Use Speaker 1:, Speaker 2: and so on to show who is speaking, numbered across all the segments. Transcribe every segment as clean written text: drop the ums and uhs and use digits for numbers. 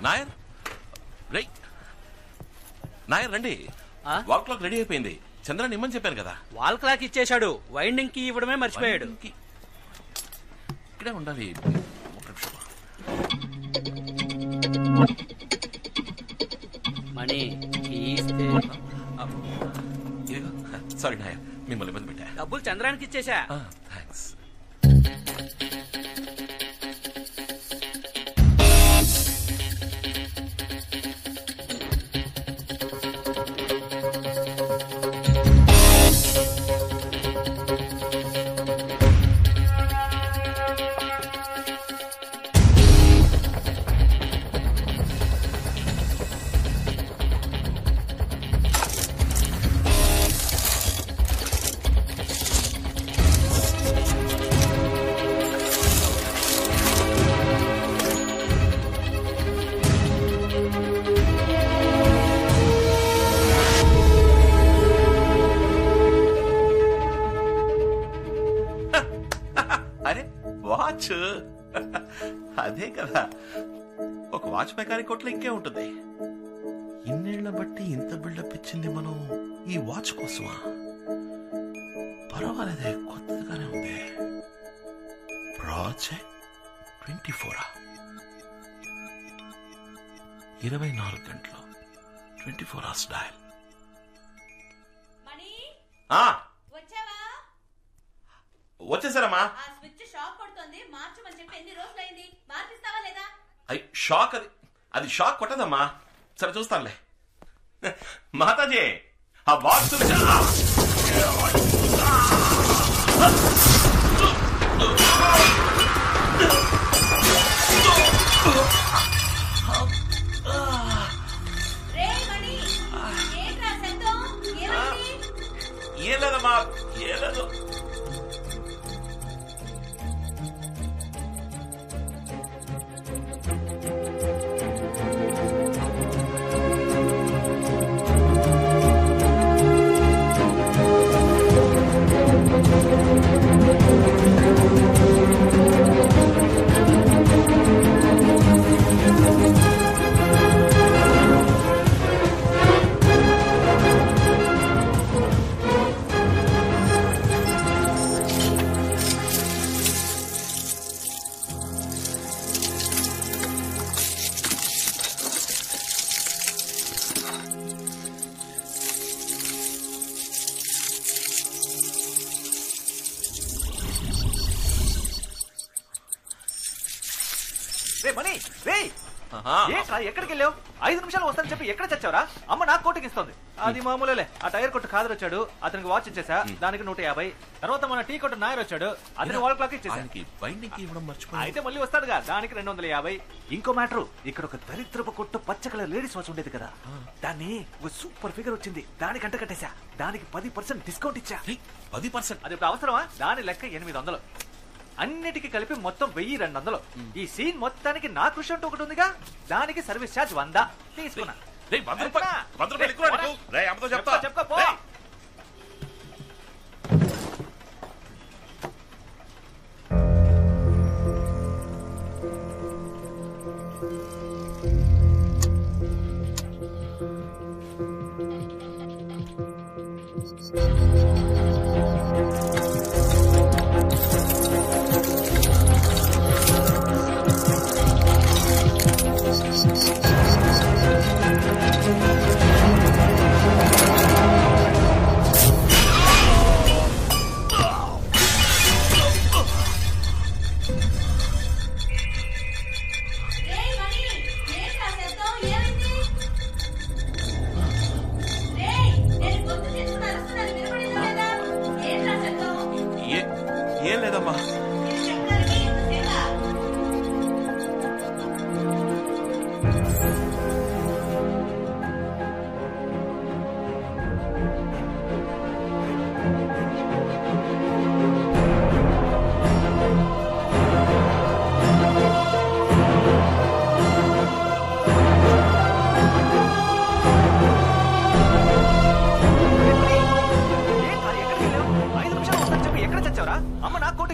Speaker 1: నాయర్ నాయర్ రండి. Wall clock ready అయిపోయింది. చంద్రన్ ఇమ్మని చెప్పాను కదా.
Speaker 2: వాల్ క్లాక్ ఇచ్చేశాడు, వైండింగ్ కి ఇవ్వడమే మర్చిపోయాడు.
Speaker 1: ఇక్కడే ఉండాలి.
Speaker 2: మనీ
Speaker 1: సారీ నాయర్, మిమ్మల్ని ఇబ్బంది పెట్టా.
Speaker 2: డబ్బులు చంద్రానికి ఇచ్చేసా.
Speaker 1: థ్యాంక్స్. అదే కదా, ఒక వాచ్ మెకానిక్ కొట్లో ఇంకే ఉంటుంది. ఇన్నేళ్ల బట్టి ఇంత బిల్డప్ ఇచ్చింది మనం ఈ వాచ్ కోసమా? పర్వాలేదే, కొత్తగానే ఉంది. ప్రాజెక్ట్ 24 24 గంటలు 24 hours డయల్. వచ్చేసారమ్మా. షాక్ అది షాక్ కొట్టదమ్మా. సరే చూస్తానులే. మాతాజీ ఆ బాక్స్ ఏం లేదమ్మా, ఏం లేదు.
Speaker 3: ఎక్కడికి వెళ్ళావు? 5 నిమిషాలు వస్తానని చెప్పి ఎక్కడ చచ్చావరా? అమ్మ నాకు కోటికి ఇస్తుంది. అది మామూలులే. ఆ టైర్ కొట్టు ఖాదర్ వచ్చాడు, అతనికి వాచ్ ఇచ్చేసా, దానికి 150. తర్వాత మన టీ కొట్టు నాయర్ వచ్చాడు, అతని వాల్ క్లాక్ ఇచ్చేసా. అయితే మళ్ళీ వస్తాడుగా, దానికి 250. ఇంకో మ్యాటర్, ఇక్కడ ఒక దరిద్రపు కొట్టు పచ్చ కలర్ లేడీస్ వాచ్ ఉండేది కదా, దాన్ని సూపర్ ఫిగర్ వచ్చింది, దానికి అంట కట్టేశా. దానికి 10% డిస్కౌంట్ ఇచ్చా.
Speaker 1: 10%?
Speaker 3: అది ఇప్పుడు అవసరమా? దాని లెక్క 800. అన్నిటికీ కలిపి మొత్తం 1200. ఈ సీన్ మొత్తానికి నా కృషి అంటూ ఒకటి ఉందిగా, దానికి సర్వీస్ ఛార్జ్ 100 తీసుకున్నా. చెప్పుకో.
Speaker 1: ఏం లేదమ్మా.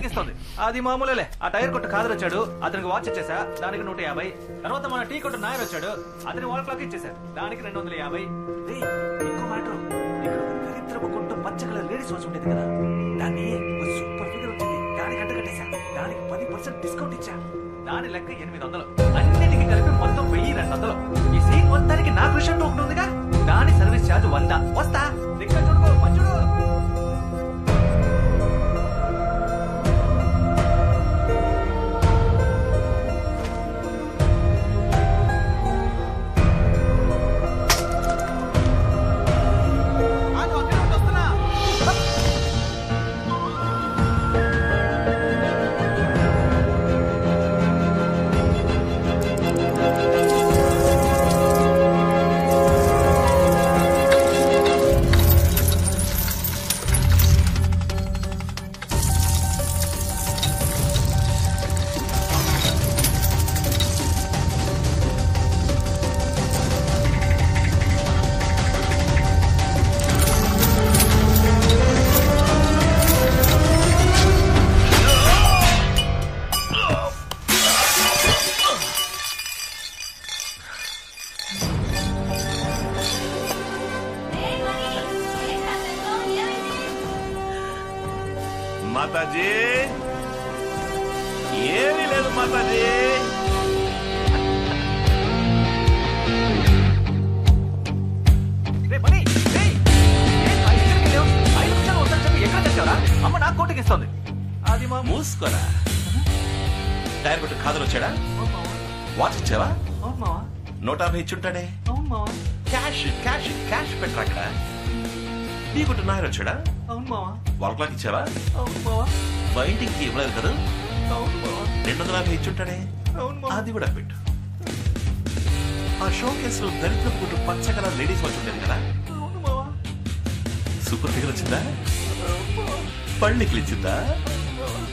Speaker 3: కోటింగ్ ఇస్తుంది. అది మామూలులే. ఆ టైర్ కొట్టు ఖాదర్ వచ్చాడు, అతనికి వాచ్ ఇచ్చేసా, దానికి 150. తర్వాత మన టీ కొట్టు నాయర్ వచ్చాడు, అతని వాల్ క్లాక్ ఇచ్చేసా, దానికి 250. ఇంకో మ్యాటర్, ఇక్కడ దరిద్రపు కొట్టు పచ్చ కలర్ లేడీస్ వాచ్ ఉండేది కదా, దాన్ని సూపర్ ఫిగర్ వచ్చింది, దానికి అంట కట్టేశా, దానికి 10% డిస్కౌంట్ ఇచ్చా, దాని లెక్క 800. అన్నిటికీ కలిపి మొత్తం 1200. ఈ సీన్ మొత్తానికి నా క్రిషన్ ఒకటి ఉందిగా, దాని సర్వీస్ ఛార్జ్ 100. వస్తా, ఇక్కడ చూడుకో, మంచుడు.
Speaker 1: మాతాజీ ఏమీ లేదు మాతాజీ.
Speaker 3: అమ్మ నాకు కోటింగ్ ఇస్తుంది. అది మా
Speaker 1: మూసుకోరా. టైర్ కొట్టు ఖాదర్ వచ్చాడా? వాచ్ ఇచ్చావా? 150 ఇచ్చుంటాడే. క్యాష్ క్యాష్ క్యాష్ పెట్టరా అక్కడ. టీ కొట్టు నాయర్ వచ్చాడా? వాల్ క్లాక్ ఇచ్చావా? బయటికి ఇవ్వలేదు కదా. 250 ఇచ్చుంటాడే. అది కూడా పెట్టు. ఆ షో కేసులో దరిద్ర కొట్టు పచ్చ కలర్ లేడీస్ వాచ్ ఉండేది కదా, సూపర్ ఫిగర్ వచ్చిందా? పళ్ళికి ఇచ్చిందా?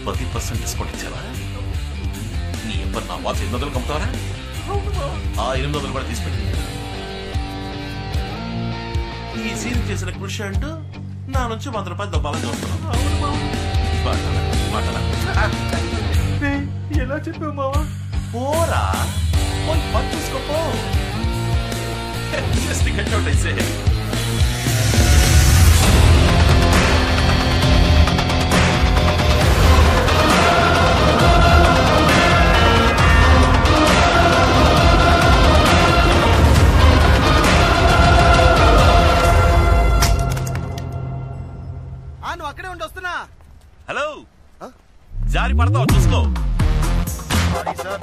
Speaker 1: 10% డిస్కౌంట్ ఇచ్చావా? నీ ఎవరు నా వాచ్ 800 కమ్ముతావరా? ఆ 800 కూడా తీసుకెళ్ళి ఈ సీన్ చేసిన కృషి అంటూ నా నుంచి 100 రూపాయలు దొబ్బాలని చూస్తున్నాను.
Speaker 3: ఎలా చెప్పావు మావా?
Speaker 1: పోరా పోయి పని చూసుకోపో. జస్ట్ గెట్ అవుట్ అయితే.
Speaker 4: అక్కడే ఉండి వస్తున్నా.
Speaker 1: హలో, జారి పడతావు చూసుకో.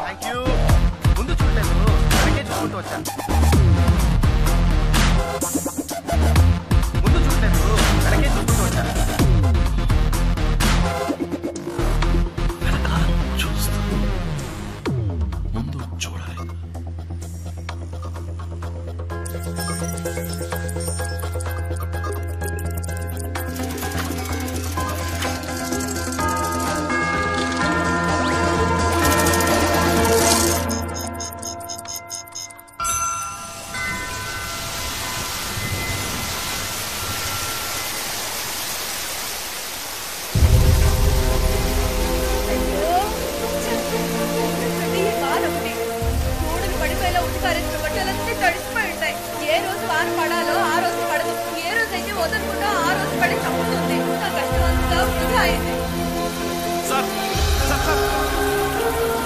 Speaker 4: Thank you. ముందు చూడలేదు, వెనకే చూసుకుంటూ వచ్చా. ముందు చూడలేదు, వెనకే చూసుకుంటూ వచ్చా.
Speaker 1: చూస్తూ ముందు చూడాలి.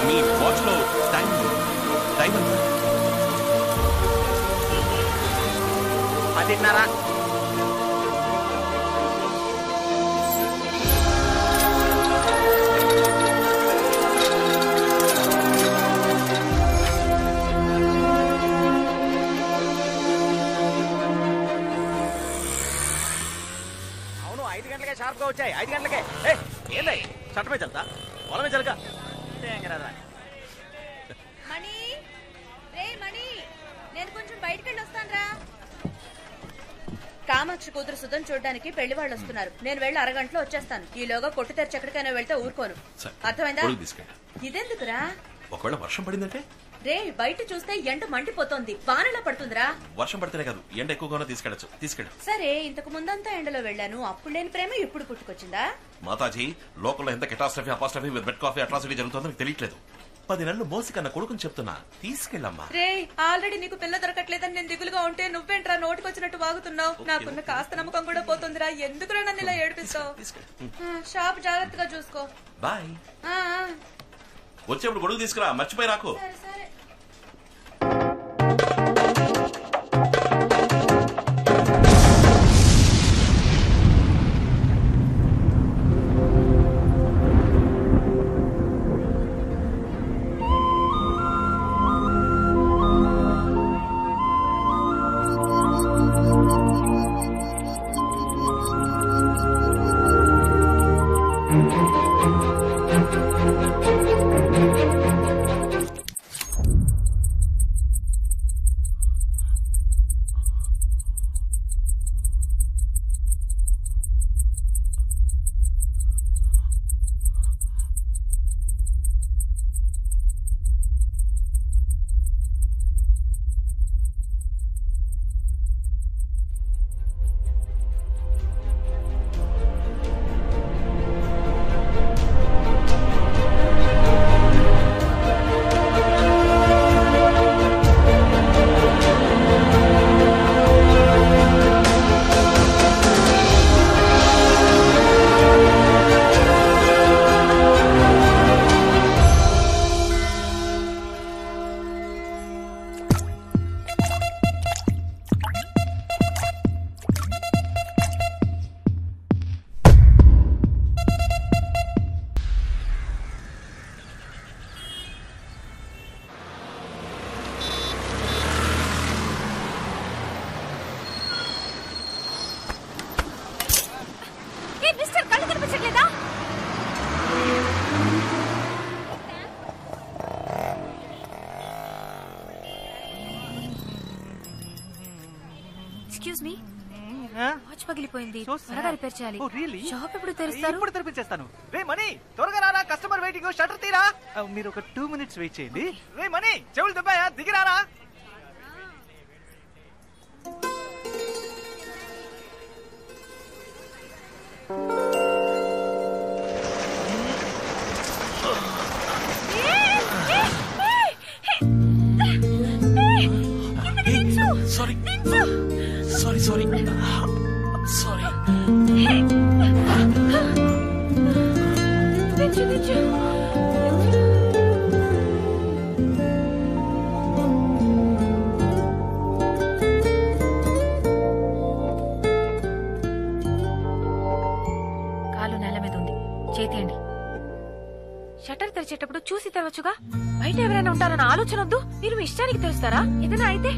Speaker 1: మీ వాచ్ లో టైం ఎంత?
Speaker 4: 10:30. అవును, 5 గంటలకే షార్ప్ గా వచ్చాయి. 5 గంటలకే. ఏందై చట్టమే చల్తా, పొలమే చలక.
Speaker 5: మణి, రే మణి, నేను కొంచెం బయటికి వెళ్ళి వస్తానురా. కామాక్షి కూతురు సుధన్ చూడడానికి పెళ్లి వాళ్ళు వస్తున్నారు. నేను వెళ్ళి అరగంటలో వచ్చేస్తాను. ఈలోగా కొట్టు తెరిచి ఎక్కడికైనా వెళ్తే ఊరుకోను. అర్థమైందా?
Speaker 1: తీసుకెళ్ళి.
Speaker 5: ఇదెందుకురా?
Speaker 1: ఒకవేళ వర్షం పడిందంటే
Speaker 5: రే బయట చూస్తే ఎండ మండిపోతోంది, వానలా పడుతుందిరా.
Speaker 1: వర్షం పడితేనే కాదు, ఎండ ఎక్కువగానే తీసుకెళ్ళు.
Speaker 5: సరే, ఇంతకు ముందంతా ఎండలో వెళ్ళాను, అప్పుడు లేని ప్రేమ ఇప్పుడు పుట్టుకొచ్చిందా?
Speaker 1: మాతాజీ, లోకల్లో ఎంత catastrophe apostrophe with bed coffee atrocity జరుగుతుందో మీకు తెలియట్లేదు. 10 నెలలు మోసి కన్నా కొడుకుని చెప్తున్నా, తీసుకెళ్ళమ్మా.
Speaker 5: రే, ఆల్రెడీ నీకు పిల్ల దొరకట్లేదని నేను దిగులుగా ఉంటే నువ్వేంట్రా నోటికొచ్చినట్టు వాగుతున్నావు? నాకున్న కాస్త నమ్మకం కూడా పోతుందిరా. ఎందుకురా నన్ను ఇలా ఏడిపిస్తావు? షాప్ జాగ్రత్తగా చూసుకో.
Speaker 1: బాయ్. వచ్చేప్పుడు గొడుగు తీసుకురా, మర్చిపోయి రాకు.
Speaker 5: సరే.
Speaker 6: ఎక్స్క్యూజ్ మీ, వాచ్ పగిలిపోయింది, త్వరగా రిపేర్ చేయాలి. షాప్ ఎప్పుడు తెరుస్తారు?
Speaker 3: ఇప్పుడు తెరిపించేస్తాను. రే మనీ, త్వరగా రారా, కస్టమర్ వెయిటింగ్, షట్టర్ తీరా. మీరు ఒక 2 minutes వెయిట్ చేయండి. రే మనీ, చెవులు దుబ్బాయా, దిగిరారా.
Speaker 6: కాలు నేల మీద ఉంది, చేతియండి. షట్టర్ తెరిచేటప్పుడు చూసి తెరవచ్చుగా, బయట ఎవరైనా ఉంటారన్న ఆలోచన వద్దు. మీరు మీ ఇష్టానికి తెరుస్తారా? ఏదైనా అయితే?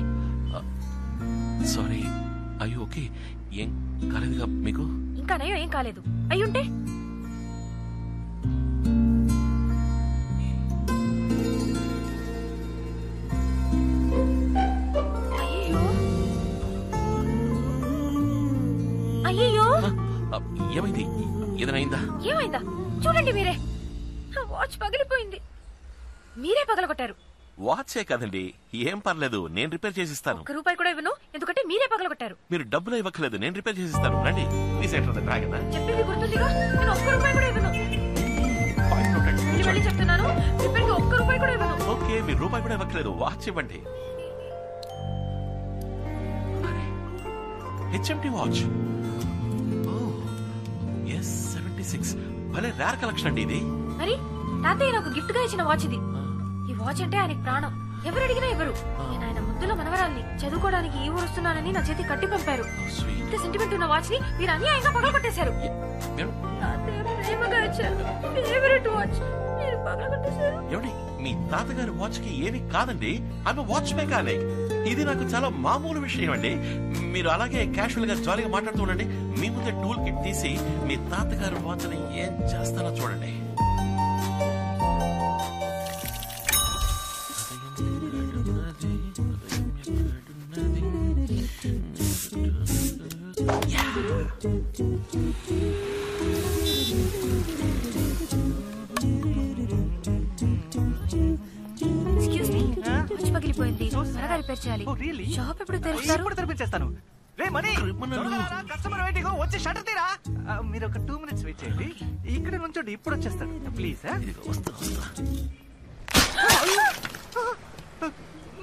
Speaker 1: సారీ, అయ్యో ఓకే, ఏం కాలేదుగా మీకు?
Speaker 6: ఇంకా నయం, ఏం కాలేదు. అయ్యుంటే అయ్యో,
Speaker 1: ఏమైంది? ఏదైనా అయిందా?
Speaker 6: ఏమైందా చూడండి మీరే. వాచ్ పగిలిపోయింది, మీరే పగలగొట్టారు.
Speaker 1: వాచే కదండి, ఏం పర్లేదు, నేను రిపేర్ చేసిస్తాను.
Speaker 6: ₹1 కూడా ఇవ్వను, ఎందుకంటే మీరే పగలగొట్టారు.
Speaker 1: మీరు డబ్బులు ఇవ్వట్లేదు, నేను రిపేర్ చేసిస్తాను. రండి, ప్లీజ్ రాగనా.
Speaker 6: చెప్పింది గుర్తుందిగా, నేను ₹1 కూడా ఇవ్వను. మళ్ళీ చెప్తున్నాను, రిపేర్కి ₹1 కూడా ఇవ్వను.
Speaker 1: ఓకే, మీరు రూపాయి కూడా ఇవ్వట్లేదు, వాచ్ ఇవ్వండి. హెచ్ఎంటి వాచ్, S76, భలే రేర్ కలెక్షన్ అండి ఇది.
Speaker 6: మరి తాతయ్య నాకు గిఫ్ట్ గా ఇచ్చిన వాచ్ ఇది. ఈ వాచ్ అంటే ఆయనకి ప్రాణం, ఎవరు అడిగినా ఎవరు. నేను ఆయన ముద్దుల మనవరాల్ని, చదువుకోవడానికి ఈ ఊరు వస్తున్నానని నా చేతి కట్టి పంపారు. ఇంత సెంటిమెంట్ ఉన్న వాచ్ ని మీరు అన్యాయంగా పగలగొట్టేశారు. తాతయ్య ప్రేమగా ఇచ్చారు, ఫేవరెట్ వాచ్, మీరు పగలగొట్టేశారు.
Speaker 1: ఏమండి, మీ తాతగారి వాచ్ కి ఏమి కాదండి, ఆమె వాచ్ మెకానిక్. ఇది నాకు చాలా మామూలు విషయం అండి. మీరు అలాగే క్యాషువల్ గా జాలీగా మాట్లాడుతూ ఉండండి. మీ ముందే టూల్ కిట్ తీసి మీ తాతగారి వాచ్ ని ఏం చేస్తానో చూడండి.
Speaker 6: ఎక్స్క్యూజ్ మీ, రిపేర్ చేయాలి.
Speaker 3: Oh, really?
Speaker 6: షాప్ ఎప్పుడు తెరుస్తారు?
Speaker 3: ఇప్పుడు తెరిపించేస్తాను. రే మనీ, కస్టమర్ వెయిటింగ్, వచ్చి షటర్ తీరా. మీరు ఒక 2 minutes వెయిట్ చేయండి. ఇక్కడ నుంచోండి, ఇప్పుడు వచ్చేస్తాడు ప్లీజ్.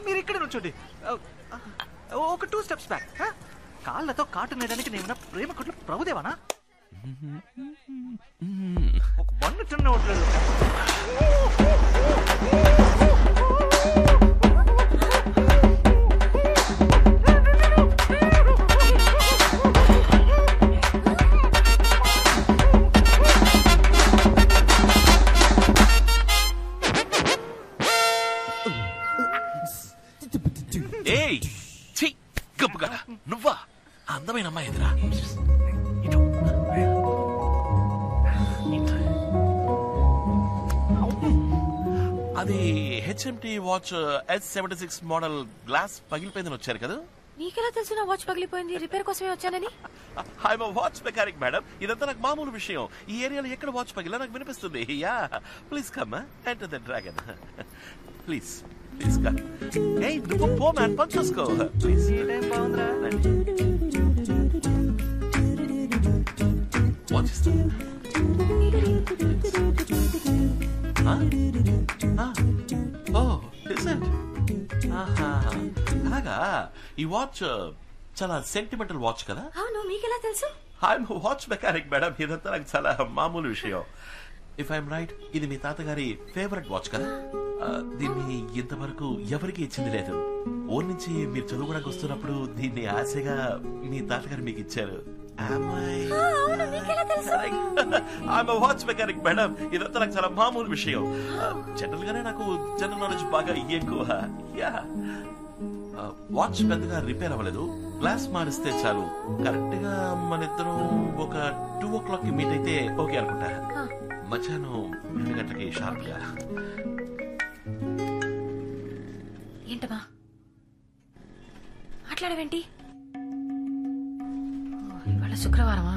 Speaker 3: మీరు ఇక్కడ నుంచోండి. ఒక 2 steps బ్యాక్. కాళ్ళతో కాటు నేయడానికి నేను ప్రేమ కొట్లు ప్రభుదేవానా? ఒక బండి చిన్న ఓట్లేదు.
Speaker 1: ఏయ్ ఛీ గబ్బుగా నువ్వా అందమైన అమ్మాయి ఎదురా అది HMT watch S76 model glass పగిలిపోయిందని వచ్చారు కదా.
Speaker 6: నీకెలా తెలుసు నా వాచ్ పగిలిపోయింది? రిపేర్ కోసమే వచ్చానని.
Speaker 1: ఐఎమ్ వాచ్ మెకానిక్ మేడం, ఇదంతా నాకు మామూలు విషయం. ఈ ఏరియాలో ఎక్కడ వాచ్ పగిలా నాకు వినిపిస్తుంది. Yeah please come enter the dragon please please come. ఏయ్ నువ్వు పో మ్యాన్, పని చూసుకో ప్లీజ్. వాచ్ ఇస్తాను. అలాగా ఈ వాచ్ చాలా సెంటిమెంటల్ వాచ్ కదా.
Speaker 6: అవును, మీకెలా తెలుసు?
Speaker 1: ఐఎమ్ వాచ్ మెకానిక్ మేడం, ఇదంతా నాకు చాలా మామూలు విషయం. ఇఫ్ ఐఎమ్ రైట్, ఇది మీ తాతగారి ఫేవరెట్ వాచ్ కదా. దీన్ని ఇంతవరకు ఎవరికి ఇచ్చింది లేదు. ఊరి నుంచి మీరు చదువుకోవడానికి వస్తున్నప్పుడు దీన్ని ఆశగా మీ తాతగారు మీకు ఇచ్చారు. వాచ్ మెకానిక్ మేడం, ఇదంతా నాకు చాలా మామూలు విషయం. జనరల్ గానే నాకు జనరల్ నాలెడ్జ్ బాగా ఎక్కువ. వాచ్ పెద్దగా రిపేర్ అవ్వలేదు, గ్లాస్ మారిస్తే చాలు. కరెక్ట్ గా మన ఇద్దరం ఒక 2 o'clock కి మీట్ అయితే ఓకే అనుకుంటా. మధ్యాహ్నం 2 గంటలకి షార్ప్ గా.
Speaker 6: ఏంటమ్మా మాట్లాడవేంటి? ఇవాళ శుక్రవారమా?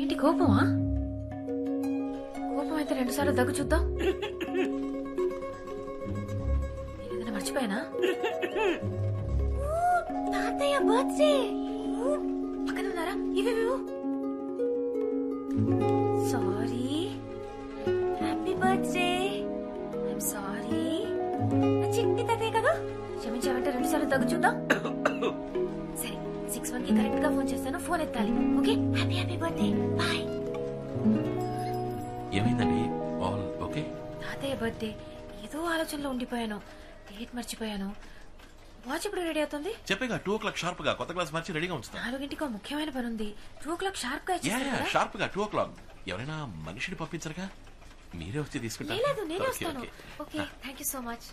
Speaker 6: ఏంటి కోపమా? కోపం అయితే 2 సార్లు దగ్గు చూద్దాం. ఏదైనా మర్చిపోయానా? తాతయ్య బర్త్డే పక్కన ఉన్నారా? ఇవేవేవో. Sorry, happy birthday. I'm sorry. చిట్టి తాతయ్య కదా, క్షమించామంటే 2 సార్లు దగ్గు చూద్దాం. సరే, 6:1 కి కరెక్ట్ గా ఫోన్ చేస్తాను, ఫోన్ ఎత్తాలి. Okay, happy happy birthday, bye.
Speaker 1: ఏమైందండి? All okay?
Speaker 6: తాతయ్య బర్త్డే, ఏదో ఆలోచనలో ఉండిపోయాను, డేట్ మర్చిపోయాను. వాచ్ ఇప్పుడు రెడీ అవుతుంది.
Speaker 1: చెప్పేగా 2 o'clock షార్ప్ గా కొత్త గ్లాస్ మార్చి రెడీగా ఉంచుతా.
Speaker 6: 4 ముఖ్యమైన పని ఉంది. 2 o'clock షార్ప్ గా
Speaker 1: షార్ప్ గా 2 o'clock. ఎవరైనా మనిషిని పంపించరుగా, మీరే వచ్చి తీసుకుంటారు.
Speaker 6: లేదు, నేనే వస్తాను. Okay, thank you so much.